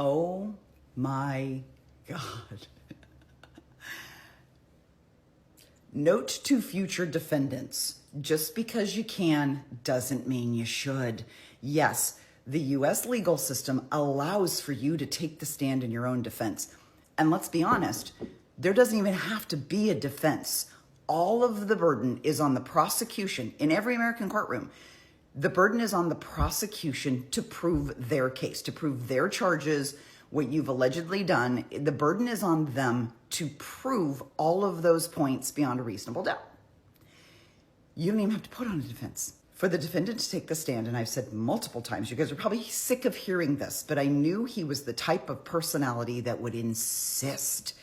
Oh my God. Note to future defendants, just because you can doesn't mean you should. Yes, the US legal system allows for you to take the stand in your own defense. And let's be honest, there doesn't even have to be a defense. All of the burden is on the prosecution in every American courtroom. The burden is on the prosecution to prove their case, to prove their charges, what you've allegedly done. The burden is on them to prove all of those points beyond a reasonable doubt. You don't even have to put on a defense. For the defendant to take the stand, and I've said multiple times, you guys are probably sick of hearing this, but I knew he was the type of personality that would insist,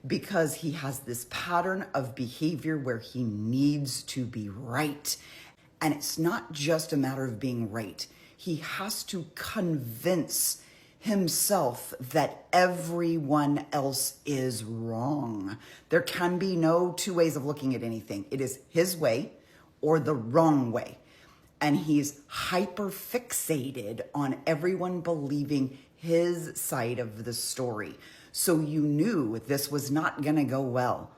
because he has this pattern of behavior where he needs to be right. And it's not just a matter of being right. He has to convince himself that everyone else is wrong. There can be no two ways of looking at anything. It is his way or the wrong way. And he's hyper fixated on everyone believing his side of the story. So you knew this was not going to go well.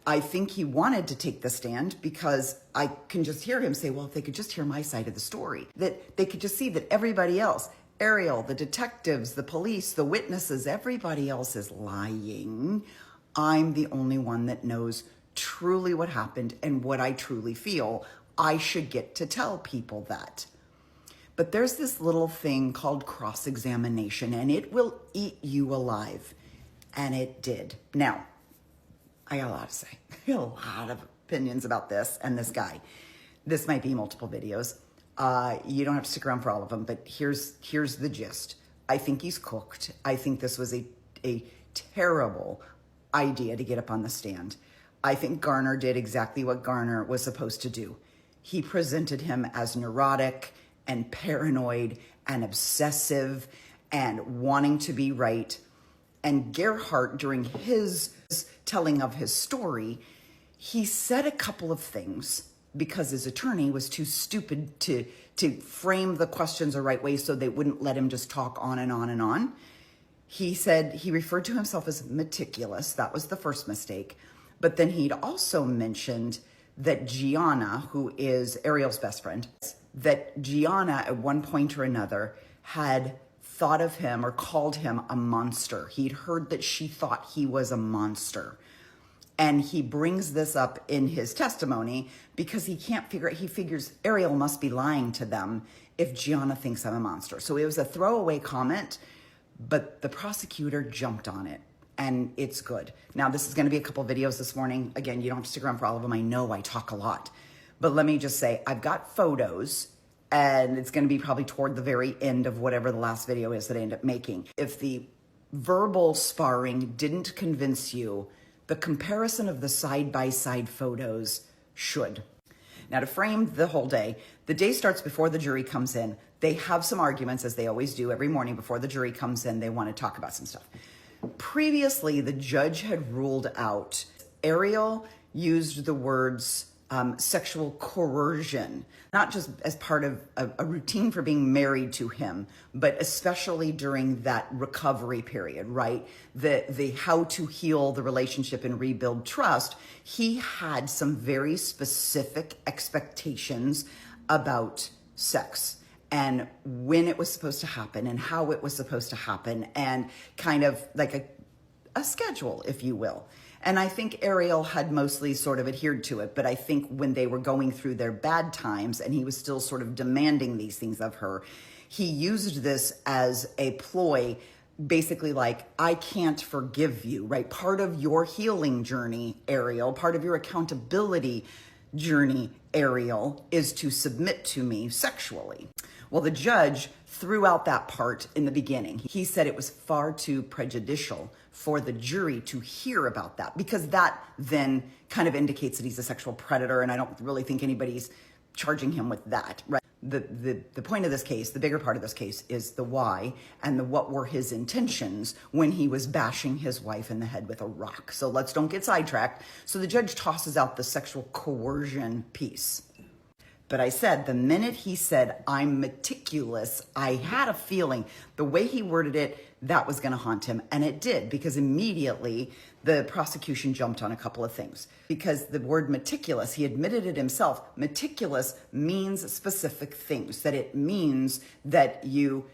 I think he wanted to take the stand because I can just hear him say, well, if they could just hear my side of the story, that they could just see that everybody else, Ariel, the detectives, the police, the witnesses, everybody else is lying. I'm the only one that knows truly what happened and what I truly feel. I should get to tell people that. But there's this little thing called cross-examination, and it will eat you alive. And it did. Now, I got a lot to say. I got a lot of opinions about this and this guy. This might be multiple videos. You don't have to stick around for all of them, but here's the gist. I think he's cooked. I think this was a terrible idea to get up on the stand. I think Garner did exactly what Garner was supposed to do. He presented him as neurotic and paranoid and obsessive and wanting to be right. And Gerhardt, during his telling of his story, he said a couple of things because his attorney was too stupid to frame the questions the right way, so they wouldn't let him just talk on and on and on. He said he referred to himself as meticulous. That was the first mistake. But then he'd also mentioned that Gianna, who is Ariel's best friend, that Gianna at one point or another had thought of him or called him a monster. He'd heard that she thought he was a monster. And he brings this up in his testimony because he can't figure it. He figures Ariel must be lying to them if Gianna thinks I'm a monster. So it was a throwaway comment, but the prosecutor jumped on it. And it's good. Now, this is going to be a couple videos this morning. Again, you don't have to stick around for all of them. I know I talk a lot. But let me just say, I've got photos, and it's going to be probably toward the very end of whatever the last video is that I end up making. If the verbal sparring didn't convince you, the comparison of the side-by-side photos should. Now, to frame the whole day, the day starts before the jury comes in. They have some arguments, as they always do every morning before the jury comes in. They want to talk about some stuff. Previously, the judge had ruled out, Ariel used the words sexual coercion, not just as part of a routine for being married to him, but especially during that recovery period, right? The how to heal the relationship and rebuild trust. He had some very specific expectations about sex and when it was supposed to happen and how it was supposed to happen, and kind of like a schedule, if you will. And I think Ariel had mostly sort of adhered to it, but I think when they were going through their bad times and he was still sort of demanding these things of her, he used this as a ploy, basically like, I can't forgive you, right? Part of your healing journey, Ariel, part of your accountability journey, Ariel, is to submit to me sexually. Well, the judge threw out that part in the beginning. He said it was far too prejudicial for the jury to hear about that, because that then kind of indicates that he's a sexual predator, and I don't really think anybody's charging him with that, right? The point of this case, the bigger part of this case, is the why and the what were his intentions when he was bashing his wife in the head with a rock. So don't get sidetracked. So the judge tosses out the sexual coercion piece. But I said, the minute he said, I'm meticulous, I had a feeling the way he worded it, that was going to haunt him. And it did, because immediately the prosecution jumped on a couple of things. Because the word meticulous, he admitted it himself, meticulous means specific things, that it means that you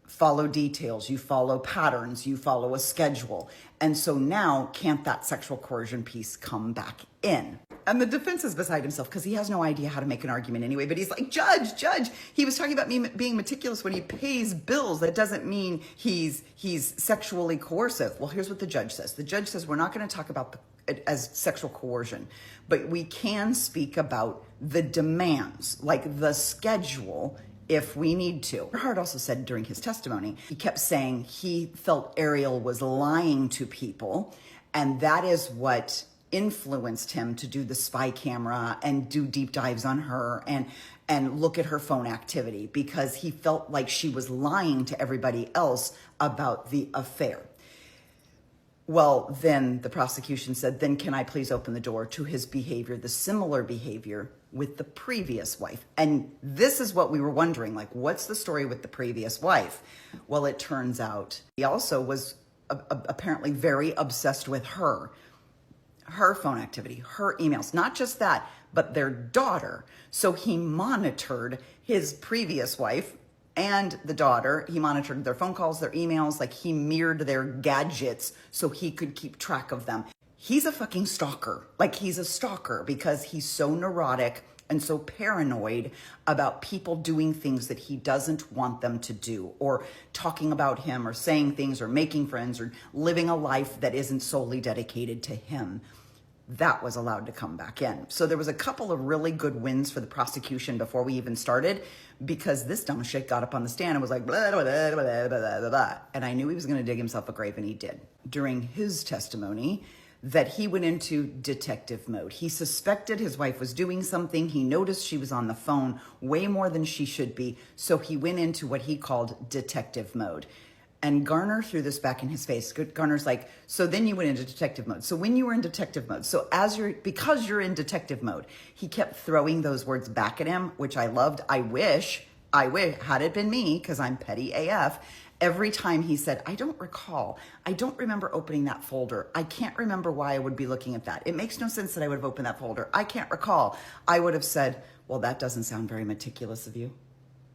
follow details, you follow patterns, you follow a schedule. And so now, can't that sexual coercion piece come back in? And the defense is beside himself because he has no idea how to make an argument anyway. But he's like, judge, he was talking about me being meticulous when he pays bills. That doesn't mean he's sexually coercive. Well, here's what the judge says. The judge says, we're not going to talk about it as sexual coercion, but we can speak about the demands, like the schedule, if we need to. Gerhardt also said during his testimony, he kept saying he felt Ariel was lying to people, and that is what influenced him to do the spy camera and do deep dives on her and look at her phone activity, because he felt like she was lying to everybody else about the affair. Well, then the prosecution said, then can I please open the door to his behavior, the similar behavior with the previous wife? And this is what we were wondering, like, what's the story with the previous wife? Well, it turns out he also was apparently very obsessed with her phone activity, her emails, not just that, but their daughter. So he monitored his previous wife and the daughter. He monitored their phone calls, their emails, like he mirrored their gadgets so he could keep track of them. He's a fucking stalker. Like, he's a stalker because he's so neurotic and so paranoid about people doing things that he doesn't want them to do, or talking about him, or saying things, or making friends, or living a life that isn't solely dedicated to him. That was allowed to come back in. So there was a couple of really good wins for the prosecution before we even started, because this dumb shit got up on the stand and was like, blah, blah, blah, blah, blah, blah, blah. And I knew he was going to dig himself a grave, and he did. During his testimony, that he went into detective mode. He suspected his wife was doing something. He noticed she was on the phone way more than she should be. So he went into what he called detective mode. And Garner threw this back in his face. Garner's like, so then you went into detective mode. So when you were in detective mode, so because you're in detective mode, he kept throwing those words back at him, which I loved. I wish, had it been me, because I'm petty AF, every time he said, I don't recall, I don't remember opening that folder. I can't remember why I would be looking at that. It makes no sense that I would have opened that folder. I can't recall. I would have said, well, that doesn't sound very meticulous of you.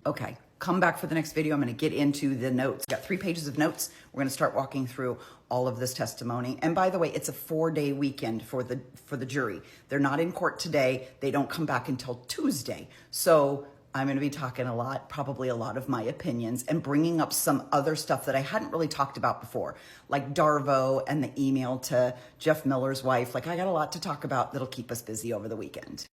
Okay, come back for the next video. I'm going to get into the notes. Got 3 pages of notes. We're going to start walking through all of this testimony. And by the way, it's a 4-day weekend for the jury. They're not in court today. They don't come back until Tuesday. So I'm going to be talking a lot, probably a lot of my opinions, and bringing up some other stuff that I hadn't really talked about before, like Darvo and the email to Jeff Miller's wife. Like, I got a lot to talk about that'll keep us busy over the weekend.